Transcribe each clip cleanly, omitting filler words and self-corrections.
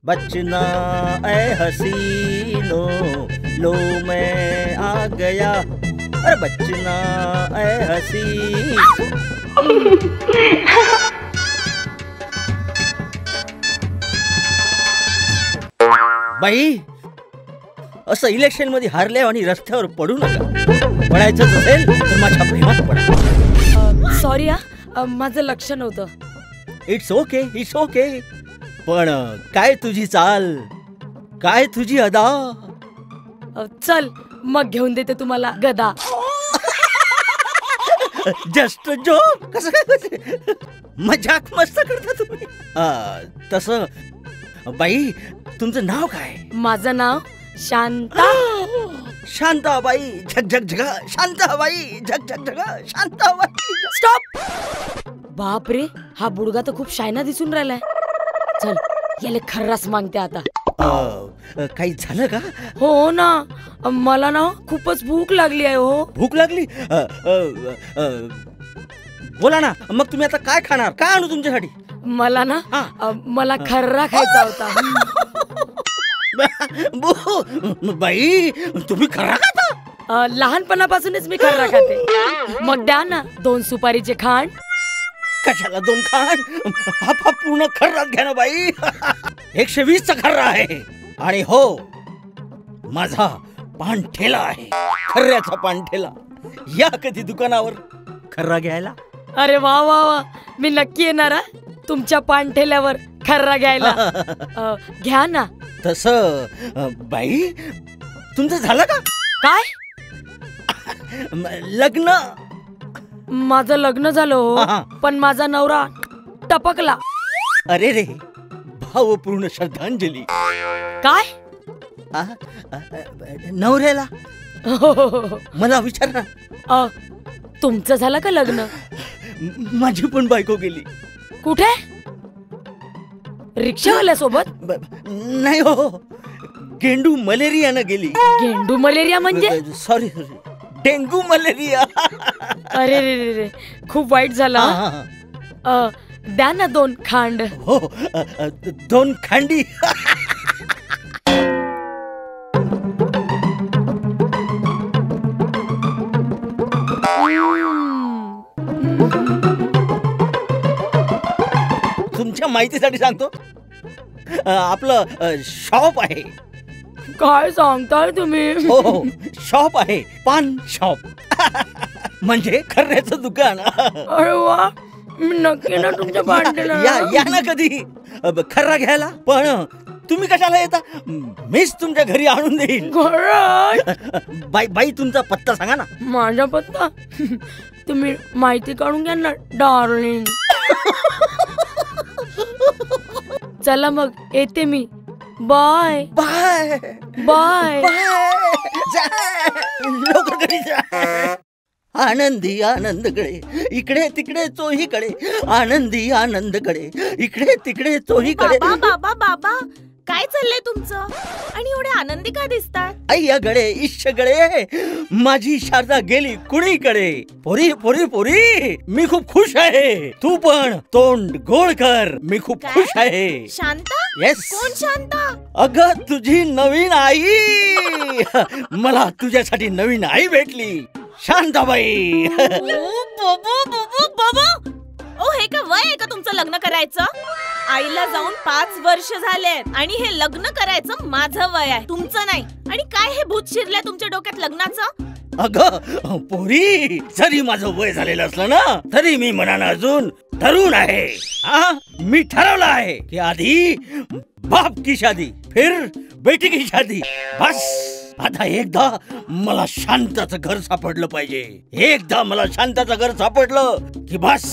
बचना ऐ हसीनो लो मैं आ गया, अरे बचना ऐ हसी। बाई, असं इलेक्शन मध्ये हारले आणि रस्त्यावर पडू नका. पडायचं असेल तर माझ्या प्रेमात पडा. सॉरी माझं लक्ष नव्हतं. It's okay, it's okay. पण काय तुझी चाल, काय तुझी अदा. चल मग घेऊन देते तुम्हाला गदा. Just joke. कसं काय मजाक मस्त करता तुम्ही. तसं बाई, तुमचं नाव काय? माझं नाव शांता. शांताबाई झक झक झगा, शांताबाई झक झक झगा, शांताबाई. स्टॉप. बाप रे, हा बुडगा तर खूप शायना दिसून राहिलाय. चल याले खर्रास मागते आता. काही झालं का? हो ना, मला ना खूपच भूक लागली आहे. हो भूक लागली? बोला ना, मग तुम्ही आता काय खाणार? काय आणू तुमच्यासाठी? मला ना मला खर्रा खायचा होता. बाई, तुम्ही खर्रा खाता? लहानपणापासूनच मी खर्रा खाते. मग द्या ना 2 सुपारीचे खांड. कशाला 2 खांड? हा पूर्ण खर्रात घ्या ना बाई. 120चा खर्रा आहे. आणि हो, माझा पानठेला आहे, खर्ऱ्याचा पानठेला. या कधी दुकानावर खर्रा घ्यायला? अरे वा वा वा, मी नक्की येणार तुमच्या पानठेल्यावर खर्रा घ्यायला. घ्या ना. तसं बाई, तुमचं झालं का? काय? लग्न? माझं लग्न झालं हो, पण माझा नवरा टपकला. अरे रे, भावपूर्ण श्रद्धांजली. काय? नवऱ्याला मला विचार ना. तुमचं झालं का लग्न? माझी पण बायको गेली. कुठे? रिक्षावाल्या सोबत? नाही हो, गेंडू मलेरियानं गेली. गेंडू मलेरिया म्हणजे? Sorry, dengue malaria. अरे रे रे रे, खूप वाईट झालं. द्या ना 2 खांड. हो, 2 खांडी. तुमच्या माहितीसाठी सांगतो, आपलं शॉप आहे. काय सांगताय तुम्ही? हो, शॉप आहे, पान शॉप. म्हणजे खर्ऱ्याचं दुकान. अरे वा, मी नक्की ना तुमच्या पानठेला. या ना कधी खर्रा घ्यायला. पण तुम्ही कशाला येता? मीच तुमच्या घरी आणून देईन. बाई, तुमचा पत्ता सांगा ना. माझा पत्ता तुम्ही माहिती काढून घ्या ना डार्लिंग. चला मग येते मी. Bye bye bye. लवकर घरी जा. आनंदी आनंदकडे, इकडे तिकडे चोहीकडे. आनंदी आनंदकडे, इकडे तिकडे चोहीकडे. बाबा बाबा बाबा, काय चाललंय तुमचं? आणि एवढे आनंदी का दिसतात? अय्याकडे, इश्शकडे, माझी शारदा गेली कुणीकडे. पोरी पोरी पोरी, मी खूप खुश आहे. तू पण तोंड गोड कर, मी खूप खुश आहे. शांता? येस. कोण शांता? अगं, तुझी नवीन आई. मला तुझ्यासाठी नवीन आई भेटली, शांताबाई. ओ, हे का वय आहे का तुमचं लग्न करायचं? आईला जाऊन 5 वर्ष झालेत आणि हे लग्न करायचं माझं वय आहे, तुमचं नाही. आणि काय हे भूत शिरलंय तुमच्या डोक्यात लग्नाचं? अगं पोरी, जरी माझं वय झालेलं असलं ना, तरी मी मनानं अजून तरुण आहे. मी ठरवलं आहे की आधी बाप की शादी, फिर बेटी की शादी. बस आता एकदा मला शांताचं घर सापडलं पाहिजे. एकदा मला शांताचं घर सापडलं की बस,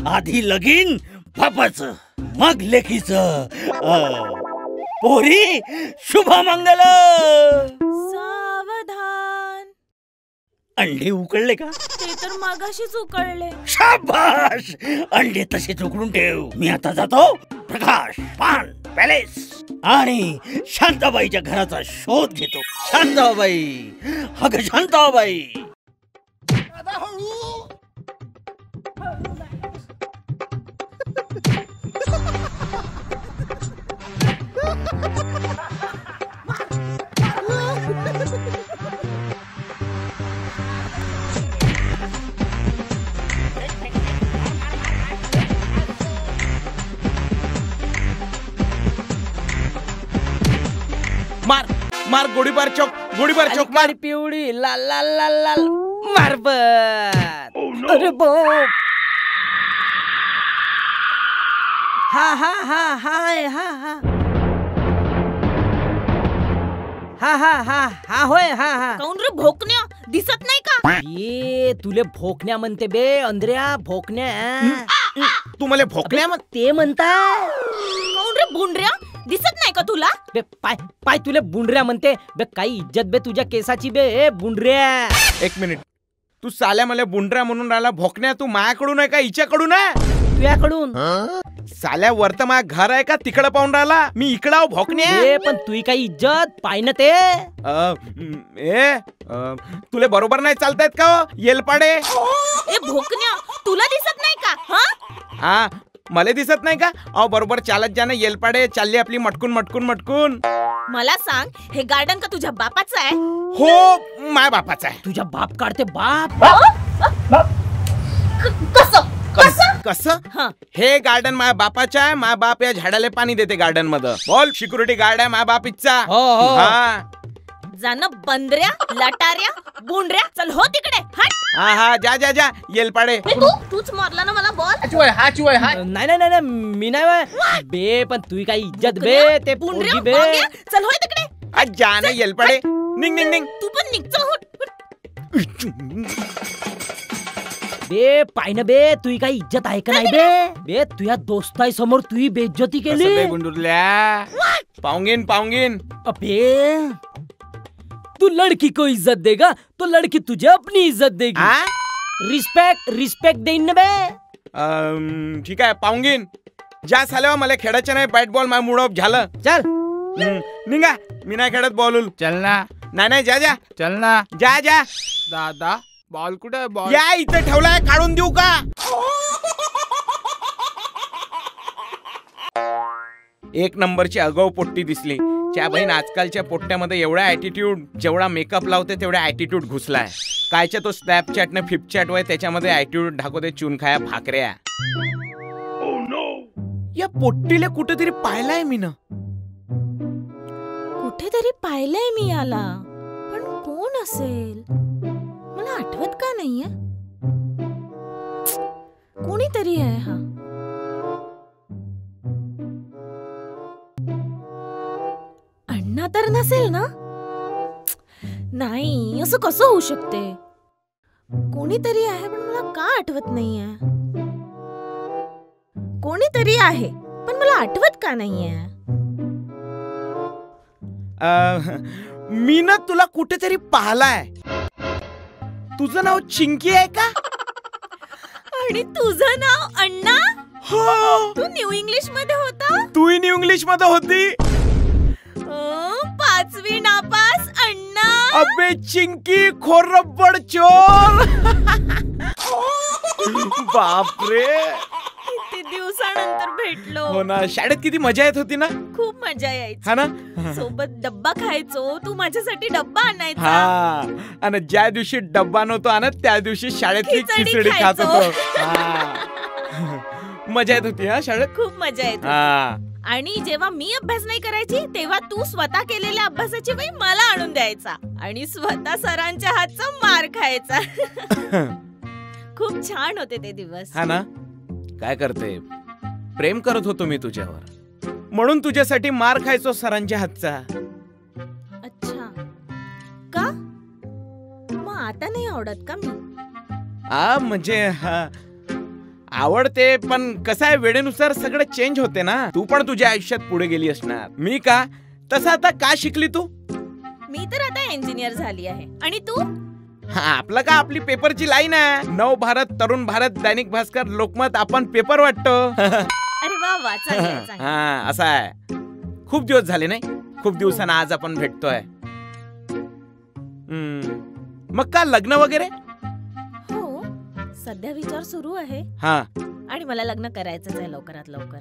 आधी लगीन बापाचं, मग लेकीचं. पोरी, शुभमंगल. सावधान. अंडे उकळले का? ते तर मागाशीच उकळले. शाबाश, अंडे तसेच उकडून ठेव. मी आता जातो प्रकाश पान पॅलेस आणि शांताबाईच्या घराचा शोध घेतो. शांताबाई, अगं शांताबाई. मार गोळीबार चौक मार. काळी पिवळी लाल लाल लाल लाल मारबत. अरे बाप. हा हा हा हाय हा हा हा हा हा हा होय हा हा. काऊन रे भोकण्या, दिसत नाही का? ये तुले भोकण्या म्हणते बे अंद्र्या, भोकण्या. तू मला भोकण्या मग ते म्हणताय. काऊन रे बुंडऱ्या, दिसत नाही का तुला? बे पाय पाय तुले बुंडऱ्या म्हणते बे. काही इज्जत बे तुझ्या केसाची बे बुंडऱ्या. एक मिनिट, तू साल्या मला बुंडऱ्या म्हणून राहिला. भोकण्या तू मायाकडून आहे का हिच्याकडून आहे? तुझ्याकडून. साल्या वरत माया घर आहे का तिकडं पाहून राहिला? मी इकडं आहो भोकण्या. ए पण तुही काही इज्जत पाय ना ते. तुले बरोबर नाही चालतायत का हो येलपाडे? ए भोकण्या, तुला दिसत नाही का? हा मला दिसत नाही का? अहो बरोबर चालत जा ना येलपाडे. चालली आपली मटकून मटकून मटकून. मला सांग, हे गार्डन का तुझ्या बापाचं आहे? हो माया बापाचा आहे. तुझ्या बाप काढते बाप. कसं? हे गार्डन माझ्या बापाचं आहे. माझ्या बाप या झाडाला पाणी देते गार्डन मध्ये. बोल, सिक्युरिटी गार्ड आहे माझ्या बाप इच्छा. हा जाणं बंदऱ्या, लटाऱ्या, बुंडऱ्या, चल हो तिकडे. हट. हा हा जा जा जा येलपाडे. तूच मारला ना मला बॉल. नाही नाही नाही मी नाही बे. पण तुही काही इज्जत बे ते पोरगी बे. चल होय तिकडे. आज जा ना येलपाडे. निघ निघ निघ. तू पण निघ, चल हो. बे पाय ना बे. तुही काही इज्जत आहे का नाही बे? बे तुझ्या दोस्ताई समोर तुही बेइज्जती केली. गुंडुरल्या पाऊंगीन. अबे तू लड़की को इज्जत देगा तो लड़की तुझे अपनी इज्जत देगी. रिस्पेक्ट देईन ना बे. ठीक आहे पाऊंगीन. जा सालेवा, मला खेळायचं नाही बॅट बॉल. माझ्या मूड ऑफ झालं. चल निघा. मी नाही खेळत बॉल. चल ना. नाही जा जा. चल ना. जा जा. दादा बॉल कुठे? बॉल या इथे ठेवलाय, काढून देऊ का? एक नंबरची आगाऊ पोट्टी दिसली. त्या बहीण आजकालच्या पोट्ट्यामध्ये एवढा ऍटिट्यूड, जेवढा मेकअप लावते तेवढा ऍटिट्यूड घुसलाय. कायच्या तो स्नॅपचॅट ने फ्लिपचॅट वय त्याच्यामध्ये ऍटिट्यूड दाखवते. चून खाया भाकऱ्या. या पोट्टीला कुठेतरी पाहिलाय मी ना. कुठेतरी पाहिलंय मी याला, पण कोण असेल मला आठवत का नाहीये. कोणीतरी आहे हा. अण्णा तर नसेल ना? नाही, असं कसं होऊ शकते? कोणीतरी आहे पण मला का आठवत नाहीये. कोणीतरी आहे पण मला आठवत का नाहीये. मी ना तुला कुठेतरी पाहिलाय. तुझं नाव चिंकी आहे का? आणि तुझं नाव अण्णा? हो. तू न्यू इंग्लिश मध्ये होता? तूही न्यू इंग्लिश मध्ये होती. 5वी नापास अण्णा. अबे चिंकी खोरबड चोर. बापरे, किती दिवसानंतर भेटलो. हो ना. शाळेत किती मजा येत होती ना. खूप मजा यायची. हा ना. सोबत डब्बा खायचो. तू माझ्यासाठी डब्बा आणायचा. हा, आणि ज्या दिवशी डब्बा नव्हतो आणत त्या दिवशी शाळेतली खिचडी खात होतो. मजा येत होती हा शाळेत. खूप मजा येत होती. आणि जेव्हा मी अभ्यास नाही करायची तेव्हा तू स्वतः केलेल्या अभ्यासाची वही मला आणून द्यायचा आणि स्वतः सरांच्या हातचा मार खायचा. खूप छान होते ते दिवस. हा ना. काय करते, प्रेम करत होतो मी तुझ्यावर, म्हणून तुझ्यासाठी मार खायचो सरांच्या हातचा. अच्छा, का? मग आता नाही आवडत का मी? म्हणजे आवडते, पण कसं आहे वेळेनुसार सगळं चेंज होते ना. तू पण तुझ्या आयुष्यात पुढे गेली असणार. मी का? तसं आता का शिकली तू? मी तर आता इंजिनियर झाली आहे. आणि तू? आपलं का, आपली पेपरची लाईन आहे. नव भारत, तरुण भारत, दैनिक भास्कर, लोकमत, आपण पेपर वाटतो. अरे वा वा, चांगलं. हा, असं आहे. खूप दिवस झाले नाही. खूप दिवसांना आज आपण भेटतोय. मग का लग्न वगैरे? हो, सध्या विचार सुरू आहे. हा. आणि मला लग्न करायचंच आहे लवकरात लवकर.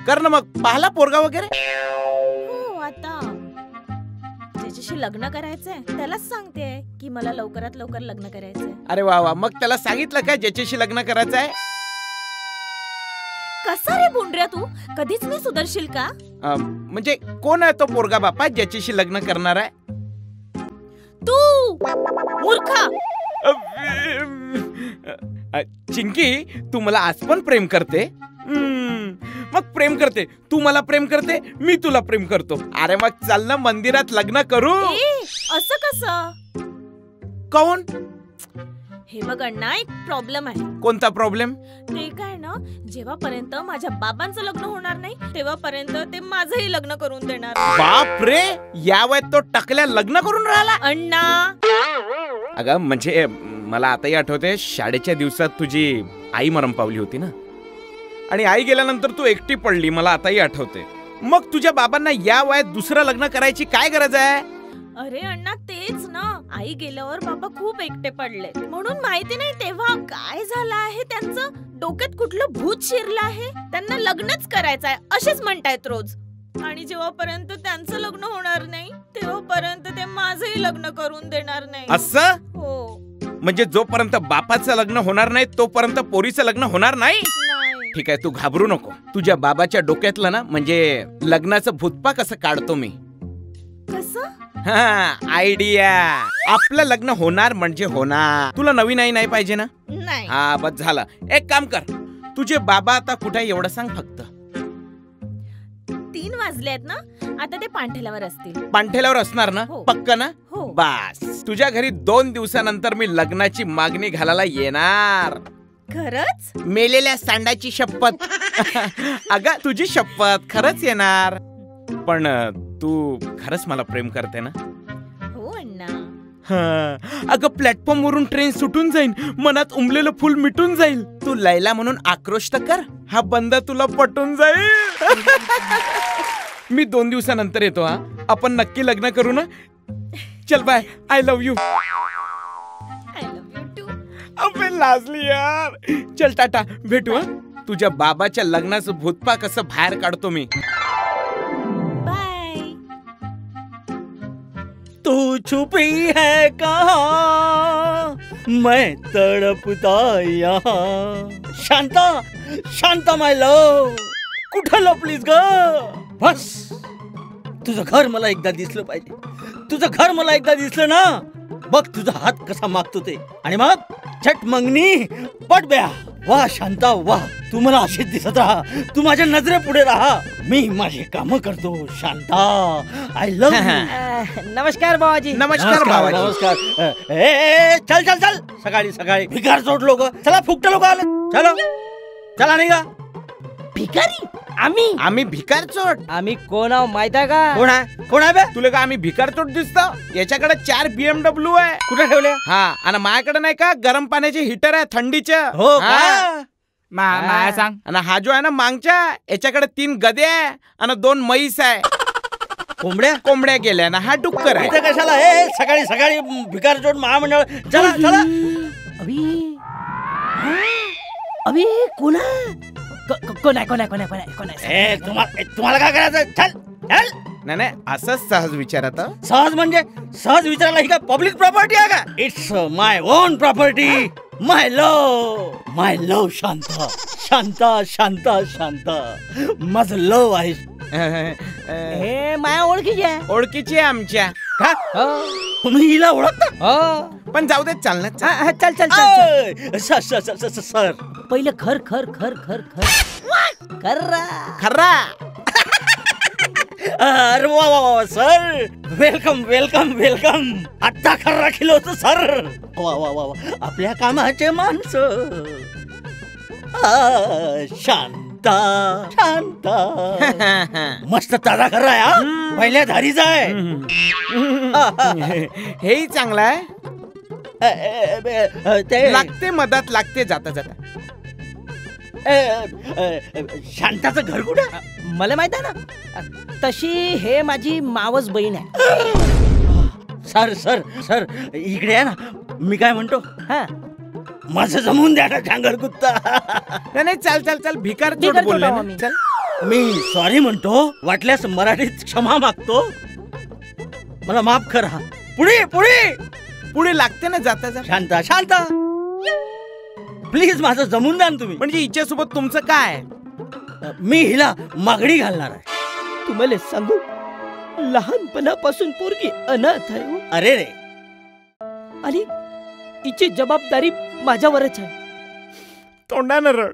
कर ना मग. पाहला पोरगा वगैरे? हो, आता ज्याच्याशी लग्न करायचंय त्यालाच सांगते की मला लवकरात लवकर लग्न करायचंय. अरे वा वा. मग त्याला सांगितलं का ज्याच्याशी लग्न करायचंय? कसा रे बुंडऱ्या तू? कधीच नाही सुधरशील का? म्हणजे कोण आहे तो पोरगा बापा ज्याच्याशी लग्न करणार आहे? तू मूर्खा. चिंकी, तू मला आज पण प्रेम करते? मग प्रेम करते, तू मला प्रेम करते, मी तुला प्रेम करतो. अरे मग चल ना मंदिरात लग्न करू. असं कसं? कोण? हे बघ अण्णा, एक प्रॉब्लेम आहे. कोणता प्रॉब्लेम? ते काय ना, जेव्हापर्यंत माझ्या बाबांचं लग्न होणार नाही तेव्हापर्यंत ते माझंही लग्न करून देणार. बाप रे, या वयात तो टकल्या लग्न करून राहिला? अण्णा, अगं म्हणजे मला आताही आठवते, शाळेच्या दिवसात तुझी आई मरण पावली होती ना, आणि आई गेल्यानंतर तू एकटी पडली, मला आताही आठवते. मग तुझ्या बाबांना या वयात दुसरं लग्न करायची काय गरज आहे? अरे अण्णा, तेच ना, आई गेल्यावर बाबा खूप एकटे पडले, म्हणून माहिती नाही तेव्हा काय झालं आहे. त्यांचं डोक्यात कुठलं भूत शिरलं आहे, त्यांना लग्नच करायचं आहे असेच म्हणतायत रोज. आणि जेव्हापर्यंत त्यांचं लग्न होणार नाही तेव्हापर्यंत ते माझंही लग्न करून देणार नाही. असं? हो. म्हणजे जोपर्यंत बापाचं लग्न होणार नाही तोपर्यंत पोरीचं लग्न होणार नाही? नाही. ठीक आहे, तू घाबरू नको. तुझ्या बाबाच्या डोक्यातलं ना म्हणजे लग्नाचं भूतपा कसं काढतो मी. कसं? हा, आयडिया. आपलं लग्न होणार म्हणजे होणार. तुला नवीन आई नाही पाहिजे ना? नाही. हा, बस झालं. एक काम कर, तुझे बाबा आता कुठे एवढं सांग फक्त. 3 वाजले आहेत ना, आता ते पांठेल्यावर असतील. पांठेल्यावर असणार ना? हो. पक्क ना? हो. बस, तुझ्या घरी 2 दिवसानंतर मी लग्नाची मागणी घालायला येणार. खरंच? मेलेल्या सांडाची शपथ. अगं तुझी शपथ, खरंच येणार. पण तू खरंच मला प्रेम करते ना? हो अण्णा. अगं प्लॅटफॉर्म वरून ट्रेन सुटून जाईल, मनात उमलेलं फुल मिटून जाईल. तू लैला म्हणून आक्रोश तर कर, हा बंद तुला पटून जाईल. मी 2 दिवसानंतर येतो. हा, आपण नक्की लग्न करू ना? चल bye, I love you. I love you too. अबे लाजली यार. चल टाटा, भेटू. हा, तुझ्या बाबाच्या लग्नाचं भूतपा कसं बाहेर काढतो मी. बाय. तू छुपी है कहाँ, मैं तड़पता यहाँ. शांता, शांता माय लव, कुठं लपलीस ग? बस, तुझं घर मला एकदा दिसलं पाहिजे. तुझं घर मला एकदा दिसलं ना, बघ तुझा हात कसा मागतो ते, आणि मग झट मंगनी पट ब्या. वा शांता वा, तू मला अशीच दिसत राहा, तू माझ्या नजरे पुढे राहा, मी माझे काम करतो. Shanta, I love. नमस्कार बाबाजी. नमस्कार बाबाजी. नमस्कार. ए, चल चल चल, सकाळी सकाळी भिकार चोट लोक, चला फुकट लोक आले, चलो चला निघा. भिकारी? आम्ही भिकार चोट? आम्ही कोण आहो माहित आहे का? कोण आहे? कोण आहे बे? तुला का आम्ही भिकार चोट दिसतो? याच्याकडे 4 BMW आहे. कुठे ठेवले? हा, आणि माझ्याकडे नाही का गरम पाण्याचे हीटर आहे थंडीचं. हो हा. का? माया सांग. आणि हा जो आहे ना मागच्या, याच्याकडे 3 गदे आहे आणि 2 म्हैस आहे. कोंबड्या गेल्या ना, हा डुक्कर आहे. इथे कशाला? हे सकाळी सकाळी भिकार चोट महामंडळ, चला चला. अभी कोण आहे? कोण आहे? ए, तुम्हाला काय करायचं? चल चल. नाही असंच सहज विचारत. सहज म्हणजे सहज विचारायला ही काय पब्लिक प्रॉपर्टी आहे का? It's my own property. My love Shanta, Shanta Shanta Shanta, माझं लव आहे. हे माया ओळखीची आहे आमच्या. का? तुम्ही हिला ओळखता? पण जाऊ देत, चाल ना. चल. सर पहिलं खर खर्रा. अरे वा वा वा सर, वेलकम वेलकम वेलकम. आत्ता खर्रा केलं होतं सर. वा वा वा वा, आपल्या कामाचे माणसं. शांता शांता, मस्त ताजा खर्रा आहे हा, पहिल्या धारीचा आहे. हेही चांगलं आहे. ते लागते मदत, लागते जाता जाता. शांताचं घर कुठं? मला माहित आहे ना, तशी हे माझी मावस बहीण आहे. सर सर सर, इकडे आहे ना. मी काय म्हणतो, हा, माझं जमून द्या ना झांगर कुत्ता. नाही चाल चाल चाल, भिकार चोट बोलले ना. चल, मी सॉरी म्हणतो, वाटल्यास मराठीत क्षमा मागतो, मला माफ करा. पुढे पुढे पुढे लागते ना जाता जाता. शांता शांता, प्लीज माझं जमून द्या ना तुम्ही. म्हणजे हिच्यासोबत तुमचं काय? मी हिला मागणी घालणार आहे. तुम्हाला सांगू, लहानपणापासून पोरगी अनाथ आहे हो. अरे रे, आणि हिची जबाबदारी माझ्यावरच आहे. तोंडानं रड.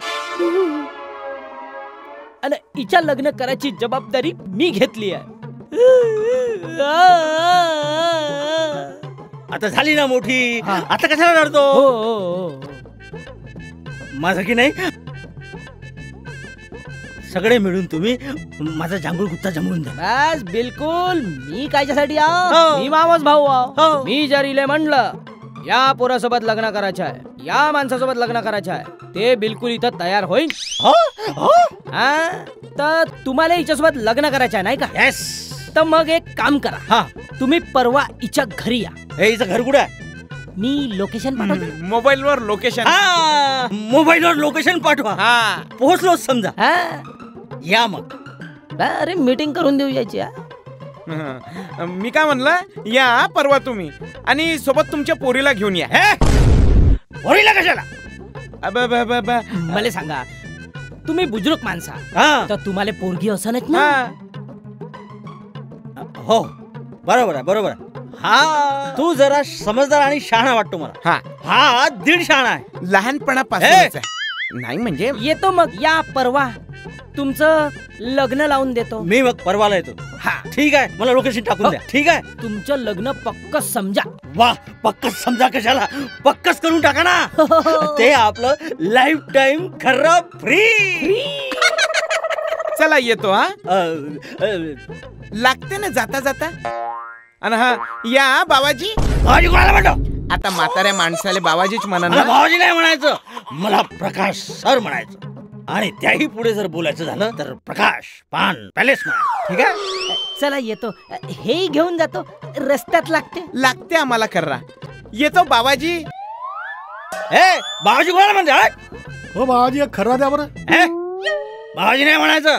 आणि हिच्या लग्न करायची जबाबदारी मी घेतली आहे. आता झाली ना मोठी, हा. आता कशाला रडतो? हो, हो, हो. माझं की नाही, सगळे मिळून तुम्ही माझा जांभूळ गुत्ता जमवून द्या. बस बिलकुल. मी कायच्यासाठी हो. आहो? मी मावस भाऊ हो. आहो. मी जर इले म्हणलं या पोरासोबत लग्न करायचं आहे, या माणसासोबत लग्न करायचं आहे, ते बिलकुल इथं तयार होईल. हो? हो? हा? तर तुम्हाला हिच्यासोबत लग्न करायचं आहे नाही का? येस. तर मग एक काम करा, हा, तुम्ही परवा हिच्या घरी या. हे हिचं घर कुठं आहे? मी लोकेशन पाठवतो. मोबाईलवर लोकेशन. हा, मोबाईलवर लोकेशन पाठवा. हा. पोहोचलो समजा. हा? या मग. अरे मीटिंग करून देऊ यायची. मी काय म्हणलं, या परवा तुम्ही आणि सोबत तुमच्या पोरीला घेऊन या. हे? पोरीला कशाला? मला सांगा, तुम्ही बुजुर्ग माणसा हा. तर तुम्हाला पोरगी असणच ना. हा. हो, बरोबर आहे, बरोबर आहे. हा, तू जरा समजदार आणि शहाणा वाटतो मला. हा. हा, दीड शहाणा आहे. लहानपणापासूनच आहे. नाही म्हणजे येतो मग या परवा, तुमचं लग्न लावून देतो. मी मग परवाला येतो. हा, ठीक आहे, मला लोकेशन टाकून द्या. ठीक आहे. तुमचं लग्न पक्क समजा. वा, पक्कच समजा कशाला, पक्कच करून टाका ना. ते आपलं लाईफ टाइम खरं फ्री. चला येतो. हा, लागते ना जाता जाता. आणि हा, या बाबाजी. भावाजी कोणाला म्हणतो? आता म्हाताऱ्या माणसाला बाबाजीच म्हणा मला ना. भावाजी नाही म्हणायचं, मला प्रकाश सर म्हणायचं. आणि त्याही पुढे जर बोलायचं झालं तर प्रकाश पान पॅलेस म्हणायचं. ठीक आहे. चला येतो. हे घेऊन जातो, रस्त्यात लागते. लागते आम्हाला खर्रा. येतो बाबाजी. हे, भावाजी कोणाला म्हणते? हट. हो बाबाजी, एक खर्रा द्या बरं. हे, भावाजी नाही म्हणायचं,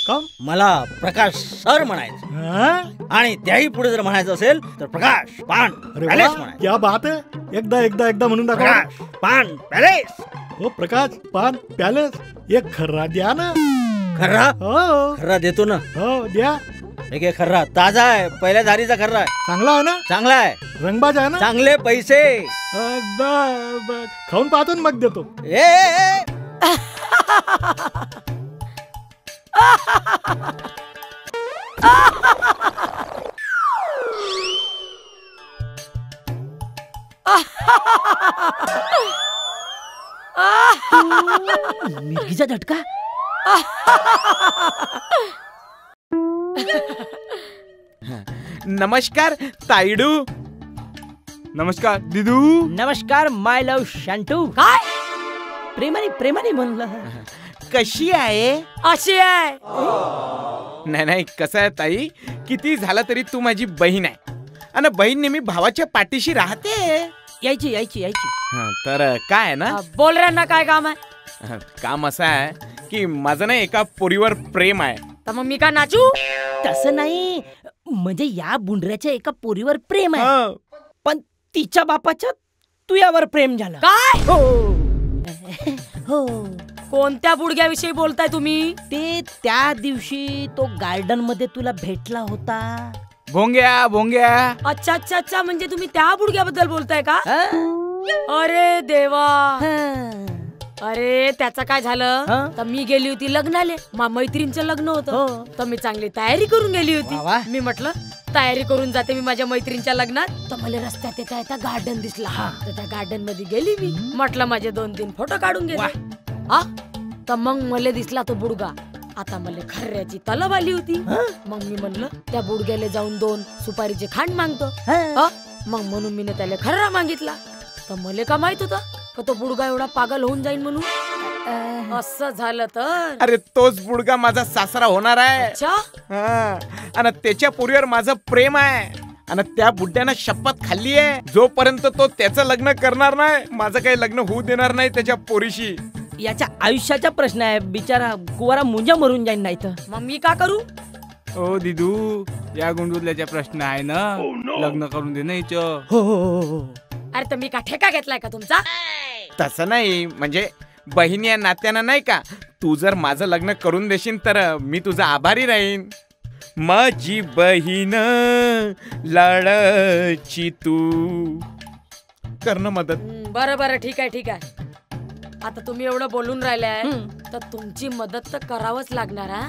का? मला प्रकाश सर म्हणायचं. हा? आणि त्याही पुढे जर म्हणायचं असेल तर प्रकाश पान अरे पॅलेस वा, म्हणायचं. क्या बात आहे. एकदा एकदा एकदा म्हणून दाखवा. प्रकाश पान पॅलेस. हो प्रकाश पान पॅलेस, एक खर्रा द्या ना. खर्रा? हो खर्रा देतो ना. हो द्या. एक एक खर्रा ताजा आहे, पहिल्या धारीचा खर्रा आहे. चांगला आहे ना, चांगला आहे, रंगबाज आहे ना. चांगले पैसे. खाऊन पाहतो ना मग देतो. ए, मिरगीचा झटका. नमस्कार ताईडू. नमस्कार दिदू. नमस्कार माय लव शांटू. काय प्रेमाने प्रेमाने म्हणलं. कशी आहे? अशी आहे. नाही नाही, कसं आहे ताई, किती झालं तरी तू माझी बहीण आहे आणि बहीण नेहमी भावाच्या पाठीशी राहते. यायची यायची यायची. तर काय आहे ना, बोल रे ना, काय काम आहे? काम असं आहे की माझं ना एका पोरीवर प्रेम आहे. तर मग मी का नाचू? तसं नाही, म्हणजे या बुंडऱ्याच्या एका पोरीवर प्रेम आहे, हं. पण तिच्या बापाच्या तुझ्यावर प्रेम झालं. काय? हो. कोणत्या बुडग्याविषयी बोलताय तुम्ही? ते त्या दिवशी तो गार्डन मध्ये तुला भेटला होता. भोंग्या भोंग्या. अच्छा अच्छा अच्छा, म्हणजे तुम्ही त्या बुडग्याबद्दल बोलताय का? हं? अरे देवा. हं. अरे त्याचं काय झालं? हं? तर मी गेली होती लग्नाले, मैत्रीणचं लग्न हो. होतं. तर मी चांगली तयारी करून गेली वा वा. होती. मी म्हटलं तयारी करून जाते मी माझ्या मैत्रिणीच्या लग्नात. तर मला रस्त्यात येता येता गार्डन दिसला. तर त्या गार्डन मध्ये गेली मी, म्हटलं माझे 2-3 फोटो काढून घेते. तर मग मला दिसला तो बुडगा. आता मला खर्याची तलब आली होती. मग मी म्हणलं त्या बुडग्याला जाऊन 2 सुपारीचे खांड मागतो. हं. मग म्हणून मी त्याला खर्रा मागितला. तर मला का माहित होतं का तो बुडगा एवढा पागल होऊन जाईल म्हणून. असं झालं तर. अरे तोच बुडगा माझा सासरा होणार आहे. अच्छा. हं. आणि त्याच्या पोरीवर माझं प्रेम आहे आणि त्या बुड्यानं शपथ खाल्ली आहे, जोपर्यंत तो त्याचं लग्न करणार नाही, माझं काही लग्न होऊ देणार नाही त्याच्या पोरीशी. याच्या आयुष्याचा प्रश्न आहे, बिचारा कुवारा मुंजा मरून जाईन नाही तर. मग मी का करू? ओ दिदू, या गुंडुदल्याचा प्रश्न आहे ना, लग्न करून दे ना हिचं. हो. अरे तर मी का ठेका घेतलाय का तुमचा? तसं नाही, म्हणजे बहिणी या नात्यानं नाही का, तू जर माझं लग्न करून देशील तर मी तुझा आभारी राहीन. माझी बहीण लाडाची तू. करणं मदत. बरं बरं ठीक आहे ठीक आहे. आता तुम्ही एवढं बोलून राहिलाय तर तुमची मदत तर करावंच लागणार. हा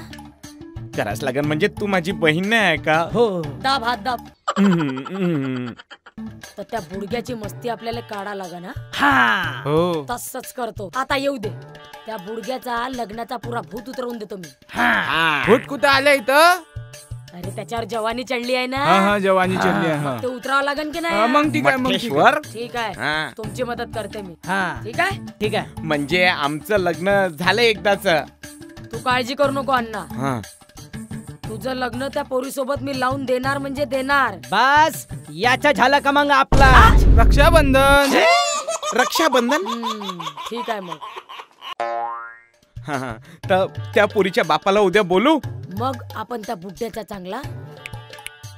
करावंच लागेल. म्हणजे तू माझी बहीण नाही आहे का? हो दाब हात दाब. हम्म. तर त्या बुडग्याची मस्ती आपल्याला काढा लागेल. हा हो तसंच करतो. आता येऊ दे. त्या बुडग्याचा लग्नाचा पुरा भूत उतरवून देतो मी. फुट कुठं आलं इथं? अरे त्याच्यावर जवानी चढली आहे हा ना, हा जवानी चढली आहे, हा. ते उतरावं लागेल की हा, नाही. मग ठीक आहे मग ठीक आहे. मठेश्वर. ठीक आहे हा. तुमची मदत करते मी. हा ठीक आहे ठीक आहे. म्हणजे आमचं लग्न झालं एकदाच. तू काळजी करू नको अण्णा. हा. तुझं लग्न त्या पोरी सोबत मी लावून देणार म्हणजे देणार. बस याचा झाला का मग आपला. रक्षाबंधन. रक्षाबंधन. ठीक आहे मग. हा. तर त्या पोरीच्या बापाला उद्या बोलू. मग आपण त्या बुड्ढ्याचा चांगला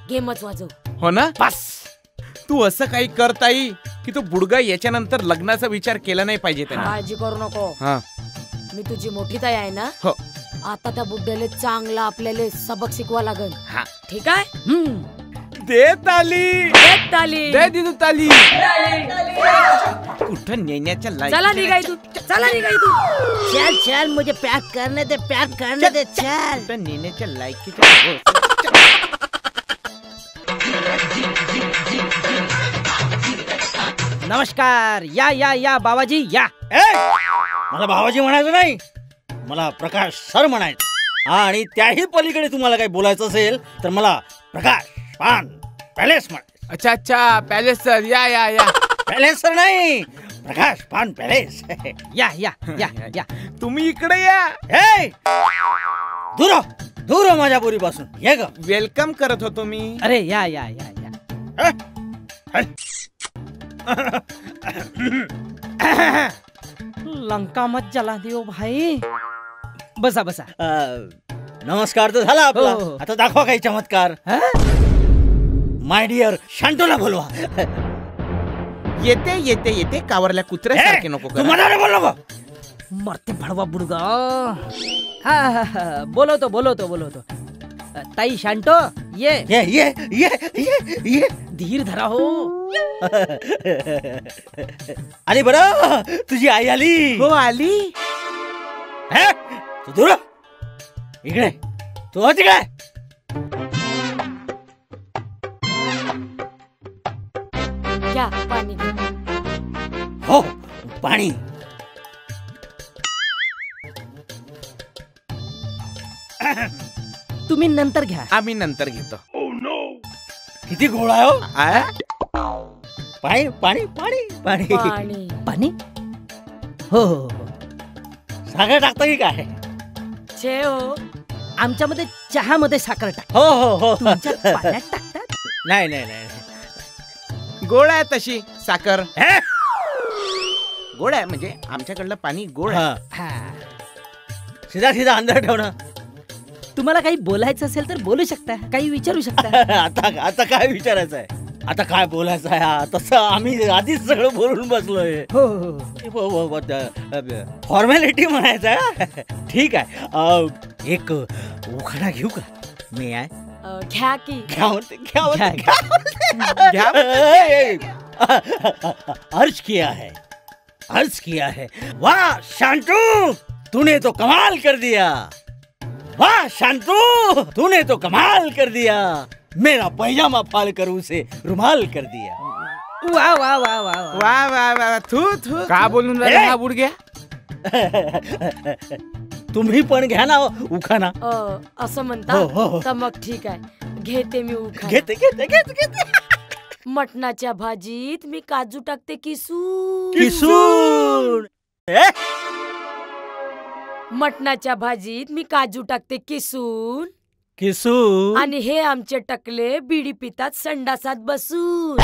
गेमच वाजवू. हो ना. बस तू असं काही करताई की तो बुडगा याच्यानंतर लग्नाचा विचार केला नाही पाहिजे त्याने. काळजी करू नको. हा. मी तुझी मोठी ताई आहे ना. हो. आता त्या बुड्ढ्याला चांगला आपल्याला सबक शिकवा लागेल. हा. ठीक आहे. देत आली. एक ताली. दे दिदू ताली. कुठं नेण्याच्या चला निघाय तू. चला निघाय तू. चल चल मुझे प्यार करने दे चल. कुठं नेण्याच्या लायकीच्या. नमस्कार. या बाबाजी या. मला भावाजी म्हणायचं नाही, मला प्रकाश सर म्हणायचं. आणि त्याही पलीकडे तुम्हाला काही बोलायचं असेल तर मला प्रकाश पान पॅलेस म्हणायचं. अच्छा अच्छा पॅलेस सर. या या या. पॅलेस सर नाही, प्रकाश पान पॅलेस. या या या या. तुम्ही इकडे या. हे दूर हो, दूर हो माझ्या पोरीपासून. ये ग. वेलकम करत होतो मी. अरे या या या या. लंका मत जला देओ भाई. बसा बसा. नमस्कार तर झाला आपला. हो. आता दाखवा काही चमत्कार. माय डिअर शांतोला बोलवा. येते येते येते कावरल्या कुत्र्यासारखे नको तू करा. मला बोल नको. मरते भडवा बुडगा. हा बोलवतो. ताई शांतो ये. ये ये ये ये ये. धीर धरा हो. आली बरं तुझी आई आली. हो आली. हे? तू दूर हो. इकडे तू हो तिकडे. घ्या पाणी घ्या. हो पाणी. तुम्ही नंतर घ्या. आम्ही नंतर घेतो. किती गोळा आहे हो. आ? पाणी पाणी पाणी पाणी. पाणी. पाणी. हो हो हो. साखर टाकता की काय. छे हो. आमच्यामध्ये चहामध्ये साखर टाक. हो हो हो. तुमच्या पाण्यात टाकतात. नाही नाही नाही. गोड आहे तशी साखर. हे? गोड आहे म्हणजे आमच्याकडलं पाणी गोड आहे. हा. हा. सीधा सीधा अंदर ठेवणं. तुम्हाला काही बोलायचं असेल तर बोलू शकता. काही विचारू शकता. आता काय विचारायचं आहे. आता काय बोलायचं आहे. तसं आम्ही आधीच सगळं बोलून बसलोय. हो फॉर्मॅलिटी म्हणायचं आहे. ठीक आहे. एक उखाणा घेऊ का मी. आहे घ्या की. घ्या म्हणते, घ्या म्हणते, घ्या. घ्या म्हणते. अर्ज किया है. वाह शांतू तूने तो कमाल कर दिया. वाह शांतू तूने तो कमाल कर दिया. मेरा पैजामा फाड़ कर उसे रुमाल कर दिया. वा वा वा वा वा. वा वा वा. थू थू. का बोलून राहिला हा बुडग्या? तुम्ही पण घ्या ना उखाणा. असं म्हणता. हो, हो, हो. तर मग ठीक आहे घेते मी उखाणा. घेते घेते घेते घेते. मटणाच्या भाजीत मी काजू टाकते किसून. किसून. मटणाच्या भाजीत मी काजू टाकते किसून. किसून. आणि हे आमचे टकले बिडी पितात संडासात बसून.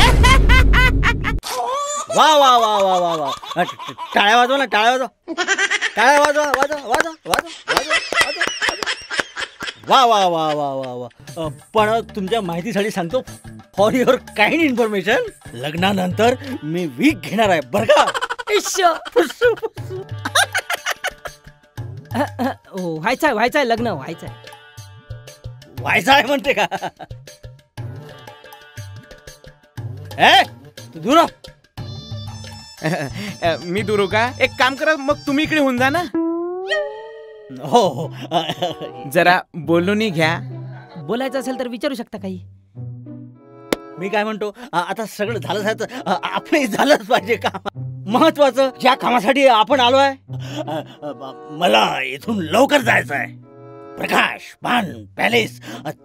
वा वा वा वा वा वा. टाळ्या वाजवा ना. टाळ्या वाजवा. टाळ्या वाजवा वाजवा वाजवा वाजवा वाजवा. वा वा वा वा वा वा. पण तुमच्या माहितीसाठी सांगतो, फॉर युअर काइंड इन्फॉर्मेशन, लग्नानंतर मी वीक घेणार आहे बरं का. व्हायचंय लग्न व्हायचंय. व्हायचं आहे म्हणते का? तू दूर हो. मी दुरू का? एक काम करा, मग तुम्ही इकडे होऊन जा ना. हो हो. जरा बोलून घ्या. बोलायचं असेल तर विचारू शकता काही. मी काय म्हणतो, आता सगळं झालं आहे तर आपलं झालंच पाहिजे काम. महत्वाचं ज्या कामासाठी आपण आलोय, मला इथून लवकर जायचं आहे. प्रकाश पान पॅलेस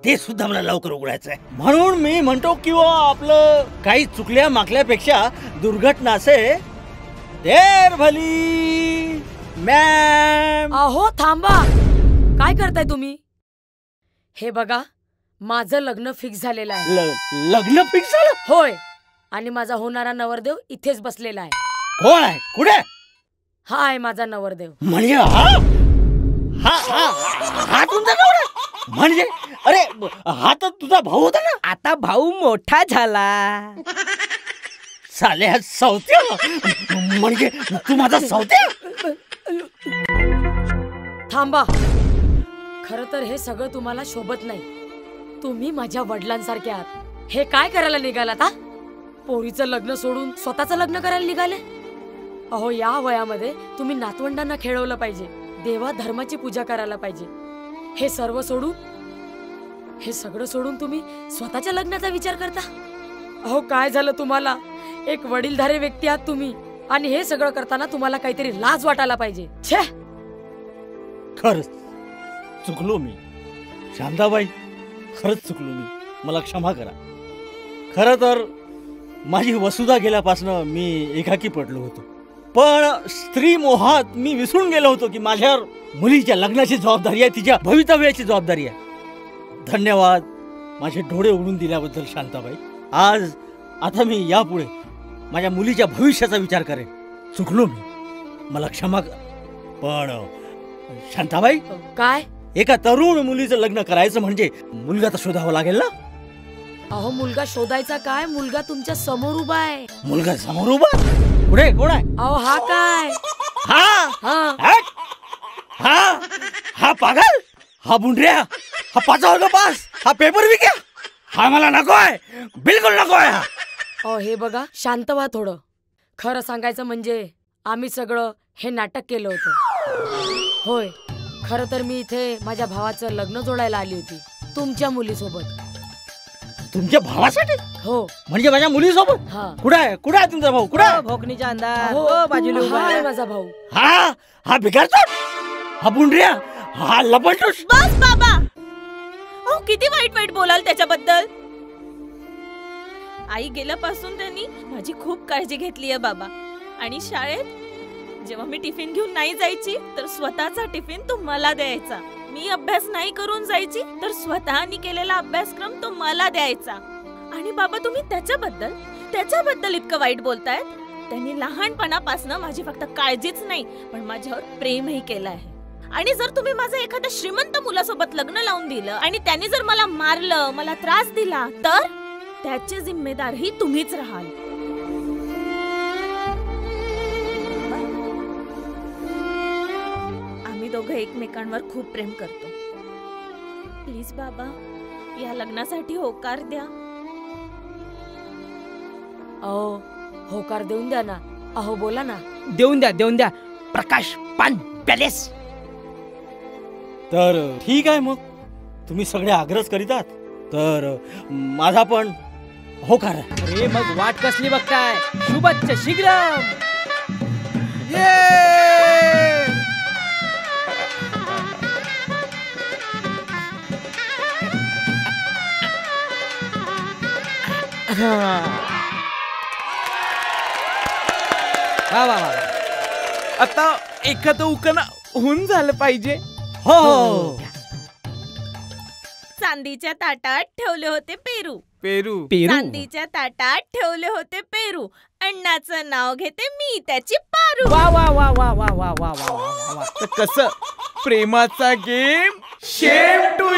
ते सुद्धा मला लवकर उघडायचं आहे. म्हणून मी म्हणतो किंवा आपलं काही चुकल्या माकल्यापेक्षा दुर्घटना से देर भली. मॅम अहो थांबा, काय करताय तुम्ही? हे बघा, माझं लग्न फिक्स झालेलं आहे. लग्न फिक्स झालं? होय, आणि माझा होणारा नवरदेव इथेच बसलेला आहे. कोण आहे? कुठे? हा आहे माझा नवरदेव. म्हणजे हा तुमचा नवरा? म्हणजे अरे हा तर तुझा भाऊ होता ना. आता भाऊ मोठा झाला. साल्या सौत्या, म्हणजे तू माझा सौत्या? थांबा, खर तर हे सगळं तुम्हाला शोभत नाही. तुम्ही माझ्या वडिलांसारखे आहात. हे काय करायला निघालात? पोरीचं लग्न सोडून स्वतःचं लग्न करायला निघाले? अहो, या वयामध्ये तुम्ही नातवंडांना खेळवलं पाहिजे, देवा धर्माची पूजा करायला पाहिजे. हे सगळं सोडून तुम्ही स्वतःच्या लग्नाचा विचार करता? अहो, काय झालं तुम्हाला? एक वडीलधारी व्यक्ती आहात तुम्ही, आणि हे सगळं करताना तुम्हाला काहीतरी लाज वाटायला पाहिजे. छे, खरंच चुकलो मी शांताबाई, खरंच चुकलो मी. मला क्षमा करा. खरं तर माझी वसुधा गेल्यापासून मी एकाकी पडलो होतो, पण स्त्री मोहात मी विसरून गेलो होतो की माझ्यावर मुलीच्या लग्नाची जबाबदारी आहे, तिच्या भवितव्याची जबाबदारी आहे. धन्यवाद माझे डोळे उघडून दिल्याबद्दल शांताबाई. आता मी यापुढे माझ्या मुलीच्या भविष्याचा विचार करेन. चुकलो मी, मला क्षमा कर. पण शांताबाई, काय? एका तरुण मुलीचं लग्न करायचं म्हणजे मुलगा तर शोधावा लागेल ना. अहो, मुलगा शोधायचा काय? मुलगा तुमच्या समोर उभा आहे. मुलगा समोर उभा? पुढे कोण आहे? अहो, हा काय? हा पागल, हा बुंड्या, हा पाचा पास, हा पेपर विक्या, हा मला नको आहे, बिलकुल नको आहे. अहो, हे बघा, शांत व्हा थोडं. खरं सांगायचं म्हणजे आम्ही सगळं हे नाटक केलं होतं. होय, खरं तर मी इथे माझ्या भावाचं लग्न जोडायला आली होती तुमच्या मुलीसोबत. तुमच्या भावासाठी? हो. म्हणजे माझ्या मुलीसोबत? हा. कुठे आहे तुमचा भाऊ? कुठे आहे? भोकणीच्या अंदाज बाजूला उभा आहे माझा भाऊ. हा बिघडतो, हा बुंड्या, हा लपटूस. बस बाबा, अहो किती वाईट वाईट बोलाल त्याच्याबद्दल. आई गेल्यापासून त्यांनी माझी खूप काळजी घेतली आहे बाबा. आणि शाळेत जेव्हा मी टिफिन घेऊन नाही जायची तर स्वतःचा टिफिन तो मला द्यायचा. मी अभ्यास नाही करून जायची तर स्वतःनी केलेला अभ्यासक्रम तो मला द्यायचा. आणि बाबा, तुम्ही त्याच्याबद्दल इतकं वाईट बोलतायत. त्यांनी लहानपणापासून माझी फक्त काळजीच नाही पण माझ्यावर प्रेमही केलं आहे. आणि जर तुम्ही माझं एखाद्या श्रीमंत मुलासोबत लग्न लावून दिलं आणि त्यांनी जर मला मारलं, मला त्रास दिला, तर त्याची जिम्मेदार ही तुम्हीच राहाल. आम्ही दोघं एकमेकांवर खूप प्रेम करतो. प्लीज बाबा, या लग्नासाठी होकार द्या. अहो, होकार देऊन द्या ना. अहो, बोला ना. देऊन द्या. प्रकाश पान पॅलेस. तर ठीक आहे, मग तुम्ही सगळे आग्रह करीतात तर माझा पण होकार आहे. अरे मग वाट कसली बघताय? शुभच्च शीघ्रम. वा. आता एखादं उकन होऊन झालं पाहिजे. हो. चांदीच्या ताटात ठेवले होते पेरू. चांदीच्या ताटात ठेवले होते पेरू. अण्णाचं नाव घेते मी, त्याची पारू. वा. तर कसं प्रेमाचा गेम शेम टू